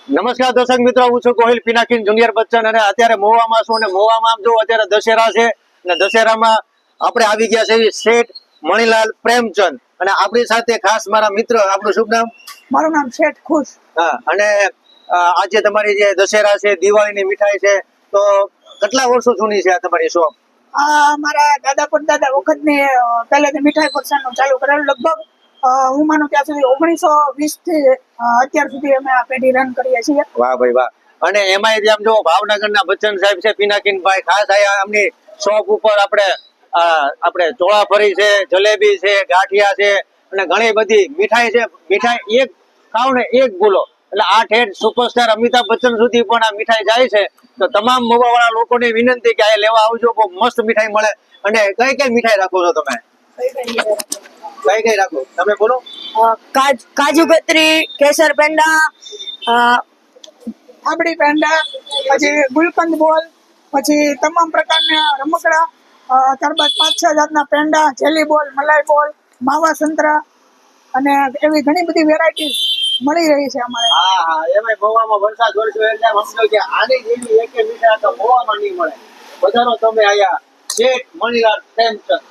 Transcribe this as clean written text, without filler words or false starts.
નમસ્કાર દર્શક મિત્રો, હું છું ગોહિલ પિનાકીન જુનિયર બચ્ચન અને અત્યારે મહુવામાં છું અને મહુવામાં આમ જો અત્યારે દશેરા છે અને દશેરામાં આપણે આવી ગયા છે શેઠ મણિલાલ પ્રેમચંદ અને આપણી સાથે ખાસ મારા મિત્ર. આપણું શુભ નામ? મારું નામ શેઠ ખુશ. હા. અને આજે તમારી જે દશેરા છે, દિવાળીની મીઠાઈ છે, તો કેટલા વર્ષો જૂની છે આ તમારી શોપ? આ મારા દાદા પરદાદા વખતની પહેલેથી મીઠાઈ ફરસાણનું ચાલુ કરેલું. લગભગ હું માનું ત્યાં સુધી 1920 થી અત્યાર સુધી અમે આ પેઢી રન કરીએ છીએ. વાહ ભાઈ વાહ. અને એમાંય આમ જો ભાવનગરના બચ્ચન સાહેબ છે, પિનાકીનભાઈ, ખાસ આયા આમની શોપ ઉપર આપણે ચોળાફળી છે, જલેબી છે, ગાંઠિયા છે અને ઘણી બધી મીઠાઈ છે. મીઠાઈ એક ખાવ ને એક ભૂલો. એટલે આ ઠેઠ સુપરસ્ટાર અમિતાભ બચ્ચન સુધી પણ આ મીઠાઈ જાય છે. તો તમામ મહુવાવાળા લોકોની વિનંતી કે આ લેવા આવજો, બહુ મસ્ત મીઠાઈ મળે. અને કઈ કઈ મીઠાઈ રાખો છો તમે? કઈ કઈ રાખો તમે બોલો? કાજુ કતરી, કેસર પેંડા, થાબડી પેંડા, પછી ગુલકંદ બોલ, પછી તમામ પ્રકારના રમકડા, ત્યારબાદ 5-6 જાતના પેંડા, જેલી બોલ, મલાઈ બોલ, માવા સંતરા અને એવી ઘણી બધી વેરાયટી મળી રહી છે અમારે. હા હા, એમાંય મહુવામાં વરસાદ વરસ્યો એટલે સમજો કે આની જેવી એક મીઠાઈ તો મહુવામાં નહીં મળે. વધારો તમે આયા શેઠ મણિલાલ પ્રેમચંદ.